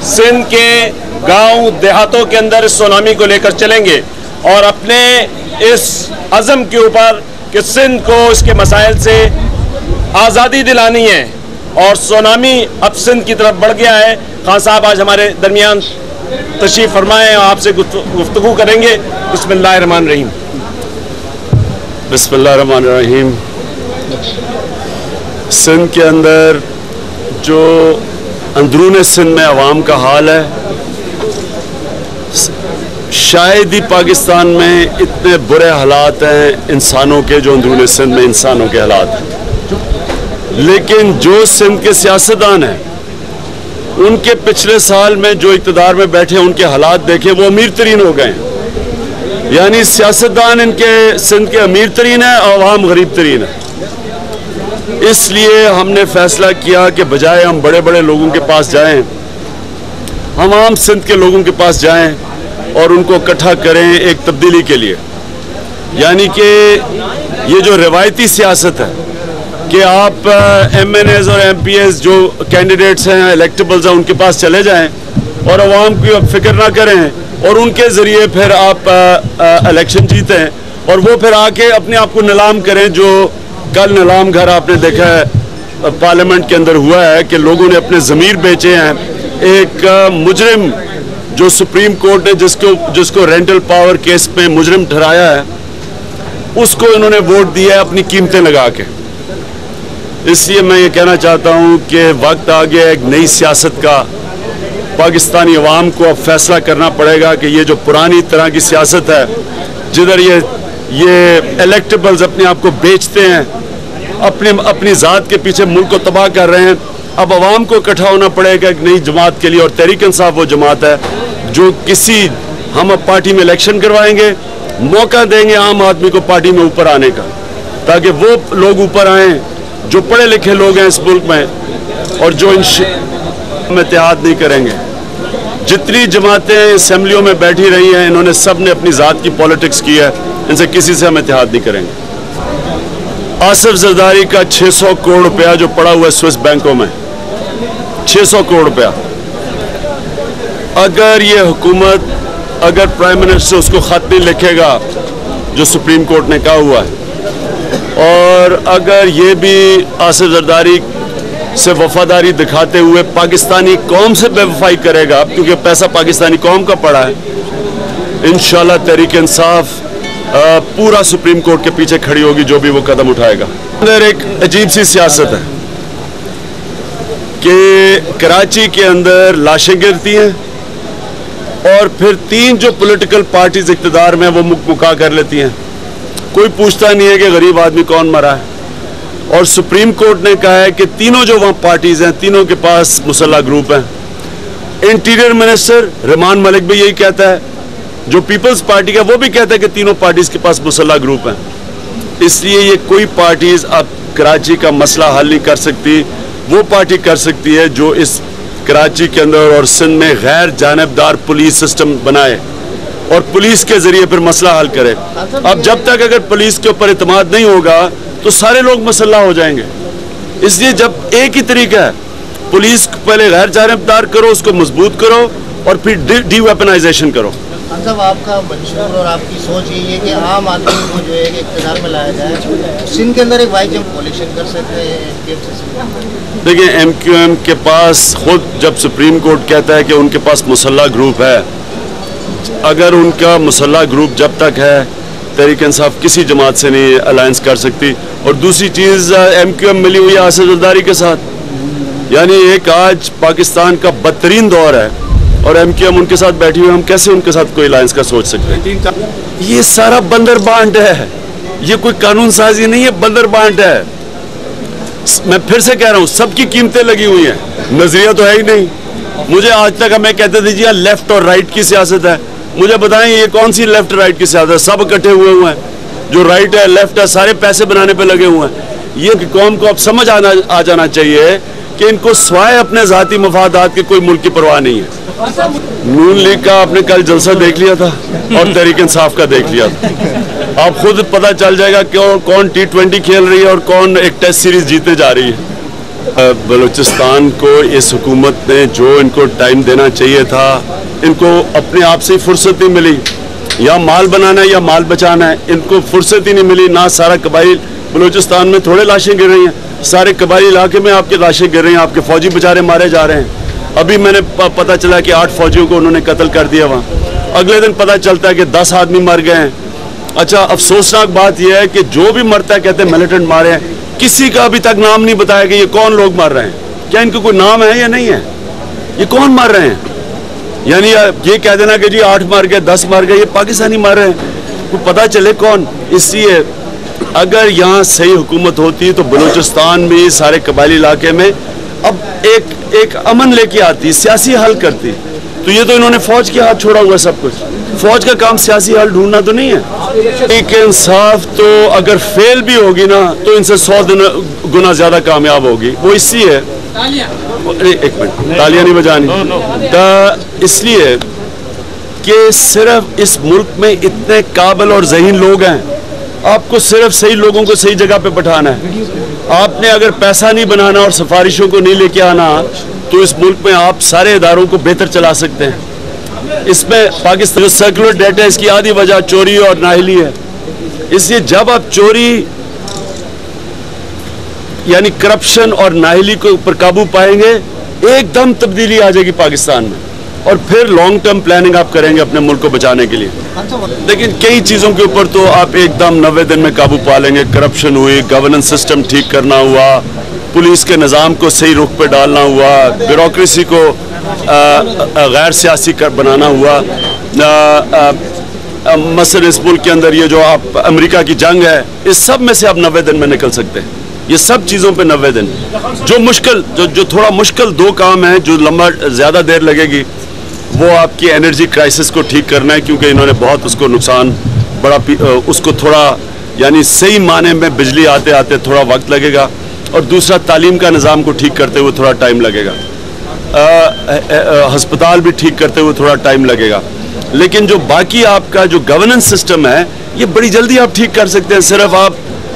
सिंध के गांव देहातों के अंदर सुनामी को लेकर चलेंगे और अपने इस अज़म के ऊपर कि सिंध को इसके मसाइल से आज़ादी दिलानी है और सुनामी अब सिंध की तरफ बढ़ गया है। खान साहब आज हमारे दरमियान तशरीफ़ फरमाएं और आपसे गुफ्तगू करेंगे। बिस्मिल्लाहिर्रहमानिर्रहीम। बिस्मिल्लाहिर्रहमानिर्रहीम। सिंध के अंदर जो अंदरून सिंध में अवाम का हाल है, शायद ही पाकिस्तान में इतने बुरे हालात हैं इंसानों के जो अंदरून सिंध में इंसानों के हालात हैं। लेकिन जो सिंध के सियासतदान हैं उनके पिछले साल में जो इक़्तिदार में बैठे उनके हालात देखे, वो अमीर तरीन हो गए हैं। यानी सियासतदान इनके सिंध के अमीर तरीन है और अवाम गरीब तरीन है। इसलिए हमने फैसला किया कि बजाय हम बड़े बड़े लोगों के पास जाएं, हम आम सिंध के लोगों के पास जाएं और उनको इकट्ठा करें एक तब्दीली के लिए। यानी कि ये जो रिवायती सियासत है कि आप MNAs और MPs जो कैंडिडेट्स हैं, इलेक्टेबल्स हैं, उनके पास चले जाएं और अवाम की फिक्र ना करें और उनके ज़रिए फिर आप इलेक्शन जीतें और वो फिर आके अपने आप को नीलाम करें। जो कल नीलाम घर आपने देखा है पार्लियामेंट के अंदर हुआ है कि लोगों ने अपने ज़मीर बेचे हैं। एक मुजरिम जो सुप्रीम कोर्ट ने जिसको रेंटल पावर केस में मुजरिम ठहराया है, उसको इन्होंने वोट दिया है अपनी कीमतें लगा के। इसलिए मैं ये कहना चाहता हूँ कि वक्त आ गया एक नई सियासत का। पाकिस्तानी अवाम को अब फैसला करना पड़ेगा कि ये जो पुरानी तरह की सियासत है, जिधर ये इलेक्टेबल्स अपने आप को बेचते हैं, अपनी ज़ात के पीछे मुल्क को तबाह कर रहे हैं, अब अवाम को इकट्ठा होना पड़ेगा एक नई जमात के लिए। और तहरीक इंसाफ वो जमात है जो हम अब पार्टी में इलेक्शन करवाएंगे, मौका देंगे आम आदमी को पार्टी में ऊपर आने का, ताकि वो लोग ऊपर आएँ जो पढ़े लिखे लोग हैं इस मुल्क में और जो हम इत्तेहाद नहीं करेंगे। जितनी जमातें असेंबलियों में बैठी रही हैं, इन्होंने सब ने अपनी ज़ात की पॉलिटिक्स की है, इनसे किसी से हम इत्तेहाद नहीं करेंगे। आसिफ जरदारी का 600 करोड़ रुपया जो पड़ा हुआ है स्विस बैंकों में, 600 करोड़ रुपया, अगर ये हुकूमत, अगर प्राइम मिनिस्टर उसको खत नहीं लिखेगा जो सुप्रीम कोर्ट ने कहा हुआ है, और अगर ये भी आसिफ जरदारी से वफादारी दिखाते हुए पाकिस्तानी कौम से बेवफाई करेगा, क्योंकि पैसा पाकिस्तानी कौम का पड़ा है, इंशाल्लाह तहरीक इंसाफ पूरा सुप्रीम कोर्ट के पीछे खड़ी होगी जो भी वो कदम उठाएगा। अंदर एक अजीब सी सियासत है कि कराची के अंदर लाशें गिरती हैं और फिर 3 जो पॉलिटिकल पार्टीज इक़्तिदार में वो मुक्का कर लेती हैं। कोई पूछता नहीं है कि गरीब आदमी कौन मरा है। और सुप्रीम कोर्ट ने कहा है कि तीनों जो वहाँ पार्टीज हैं, तीनों के पास मुसल्लह ग्रुप हैं। इंटीरियर मिनिस्टर रहमान मलिक भी यही कहता है, जो पीपल्स पार्टी का वो भी कहता है कि तीनों पार्टीज के पास मुसल्लह ग्रुप हैं। इसलिए ये कोई पार्टीज अब कराची का मसला हल नहीं कर सकती। वो पार्टी कर सकती है जो इस कराची के अंदर और सिंध में गैर जानिबदार पुलिस सिस्टम बनाए और पुलिस के जरिए फिर मसला हल करे। अब जब तक अगर पुलिस के ऊपर इत्मीनान नहीं होगा तो सारे लोग मसल्ला हो जाएंगे। इसलिए जब एक ही तरीका है, पुलिस पहले गैर जानिबदार करो, उसको मजबूत करो और फिर डीवेपनाइजेशन करो। साहब, आपका मंशूर और आपकी सोच यही है कि आम आदमी को जो है इक़्तिदार में लाया जाए, सिंध के अंदर एक वाई जंप कोलिशन कर सकते हैं। देखिए, MQM के पास खुद जब सुप्रीम कोर्ट कहता है कि उनके पास मुसल्लह ग्रुप है, अगर उनका मुसल्लह ग्रुप जब तक है, तहरीक इंसाफ किसी जमात से नहीं अलायंस कर सकती। और दूसरी चीज़, MQM मिली हुई है आसिफ जरदारी के साथ। यानी एक आज पाकिस्तान का बदतरीन दौर है और MQM उनके साथ बैठी हुई, हम कैसे उनके साथ कोई अलायंस का सोच सकते हैं? ये सारा बंदर बांट है, ये कोई कानून साजी नहीं है, बंदर बांट है। मैं फिर से कह रहा हूँ, सबकी कीमतें लगी हुई हैं, नजरिया तो है ही नहीं। मुझे आज तक हमें कहते थे जी लेफ्ट और राइट की सियासत है। मुझे बताएं ये कौन सी लेफ्ट राइट की सियासत है? सब इकट्ठे हुए हैं, जो राइट है लेफ्ट है, सारे पैसे बनाने पे लगे हुए हैं। ये कौम को अब समझ आ जाना चाहिए कि इनको स्वाय अपने ज़ाती मफादात की कोई मुल्क की परवाह नहीं है। नून लीग का आपने कल जलसा देख लिया था और तहरीक इंसाफ का देख लिया था। आप खुद पता चल जाएगा कि कौन T20 खेल रही है और कौन एक टेस्ट सीरीज जीतने जा रही है। बलूचिस्तान को इस हुकूमत ने जो इनको टाइम देना चाहिए था, इनको अपने आप से ही फुर्सत नहीं मिली। या माल बनाना है या माल बचाना है, इनको फुर्सत ही नहीं मिली। ना सारा कबाइल बलूचिस्तान में थोड़े लाशें गिर रही हैं, सारे कबाइली इलाके में आपके लाशें गिर रही हैं, आपके फौजी बेचारे मारे जा रहे हैं। अभी मैंने पता चला कि 8 फौजियों को उन्होंने कत्ल कर दिया वहाँ। अगले दिन पता चलता है कि 10 आदमी मर गए हैं। अच्छा, अफसोसनाक बात यह है कि जो भी मरता है कहते हैं मिलिटेंट मारे हैं। किसी का अभी तक नाम नहीं बताया कि ये कौन लोग मर रहे हैं। क्या इनको कोई नाम है या नहीं है? ये कौन मर रहे हैं? यानी ये कह देना कि जी 8 मर गए, 10 मर गए, ये पाकिस्तानी मर रहे हैं, तो पता चले कौन। इसलिए अगर यहाँ सही हुकूमत होती तो बलूचिस्तान में सारे कबाइली इलाके में अब एक अमन लेके आती, सियासी हल करती। तो ये तो इन्होंने फौज के हाथ छोड़ा हुआ सब कुछ। फौज का काम सियासी हल ढूंढना तो नहीं है। एक इंसाफ तो अगर फेल भी होगी ना तो इनसे 100 गुना ज्यादा कामयाब होगी। वो इसी है, एक मिनट, तालियां नहीं बजानी। इसलिए कि सिर्फ इस मुल्क में इतने काबिल और ज़हीन लोग हैं, आपको सिर्फ सही लोगों को सही जगह पे बैठाना है। आपने अगर पैसा नहीं बनाना और सिफारिशों को नहीं लेके आना तो इस मुल्क में आप सारे इदारों को बेहतर चला सकते हैं। इसमें पाकिस्तान जो सर्कुलर डेट है, इसकी आधी वजह चोरी और नाअहली है। इसलिए जब आप चोरी यानी करप्शन और नाअहली के ऊपर काबू पाएंगे, एकदम तब्दीली आ जाएगी पाकिस्तान में, और फिर लॉन्ग टर्म प्लानिंग आप करेंगे अपने मुल्क को बचाने के लिए। लेकिन कई चीज़ों के ऊपर तो आप एकदम 90 दिन में काबू पा लेंगे। करप्शन हुई, गवर्नेंस सिस्टम ठीक करना हुआ, पुलिस के निज़ाम को सही रुख पे डालना हुआ, ब्यूरोक्रेसी को गैर सियासी बनाना हुआ। मसलन इस मुल्क के अंदर ये जो आप अमेरिका की जंग है, इस सब में से आप 90 दिन में निकल सकते हैं। ये सब चीज़ों पे 90 दिन। जो मुश्किल जो थोड़ा मुश्किल 2 काम है जो लंबा ज़्यादा देर लगेगी, वो आपकी एनर्जी क्राइसिस को ठीक करना है, क्योंकि इन्होंने बहुत उसको नुकसान बड़ा उसको थोड़ा यानी सही माने में बिजली आते आते थोड़ा वक्त लगेगा। और दूसरा, तालीम का निज़ाम को ठीक करते हुए थोड़ा टाइम लगेगा। हस्पताल भी ठीक करते हुए थोड़ा टाइम लगेगा। लेकिन जो बाकी आपका जो गवर्नेंस सिस्टम है, ये बड़ी जल्दी आप ठीक कर सकते हैं। सिर्फ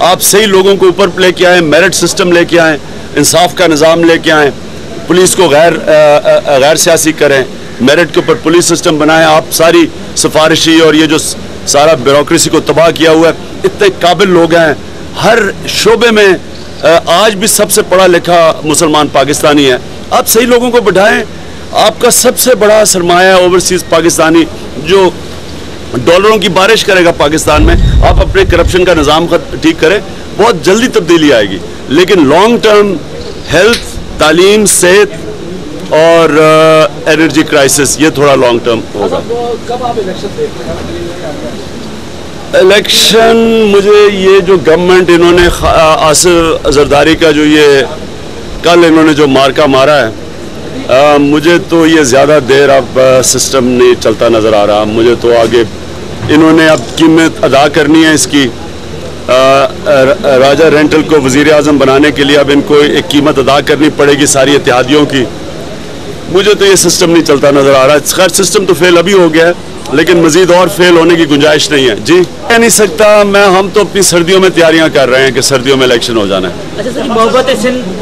आप सही लोगों को ऊपर लेके आएँ, मेरिट सिस्टम लेके आएँ, इंसाफ का निज़ाम लेके आएँ, पुलिस को गैर सियासी करें, मेरिट के ऊपर पुलिस सिस्टम बनाएं। आप सारी सिफारिशी और ये जो सारा ब्यूरोक्रेसी को तबाह किया हुआ है, इतने काबिल लोग हैं हर शोबे में। आज भी सबसे पढ़ा लिखा मुसलमान पाकिस्तानी है। आप सही लोगों को बढ़ाएं। आपका सबसे बड़ा सरमाया ओवरसीज पाकिस्तानी जो डॉलरों की बारिश करेगा पाकिस्तान में। आप अपने करप्शन का निज़ाम ठीक करें, बहुत जल्दी तब्दीली आएगी। लेकिन लॉन्ग टर्म हेल्थ, तालीम, सेहत और एनर्जी क्राइसिस, ये थोड़ा लॉन्ग टर्म होगा। कब आप इलेक्शन देख रहे हैं? इलेक्शन, मुझे ये जो गवर्नमेंट इन्होंने आसिफ जरदारी का जो ये कल इन्होंने जो मार्का मारा है, मुझे तो ये ज़्यादा देर अब सिस्टम नहीं चलता नज़र आ रहा। मुझे तो आगे इन्होंने अब कीमत अदा करनी है इसकी। राजा रेंटल को वज़ीर आज़म बनाने के लिए अब इनको एक कीमत अदा करनी पड़ेगी सारी इत्तेहादियों की। मुझे तो ये सिस्टम नहीं चलता नज़र आ रहा है। खैर, सिस्टम तो फेल अभी हो गया है, लेकिन मज़ीद और फेल होने की गुंजाइश नहीं है। जी, कह नहीं सकता मैं। हम तो अपनी सर्दियों में तैयारियां कर रहे हैं कि सर्दियों में इलेक्शन हो जाना है। अच्छा सर, मोहब्बत सिंध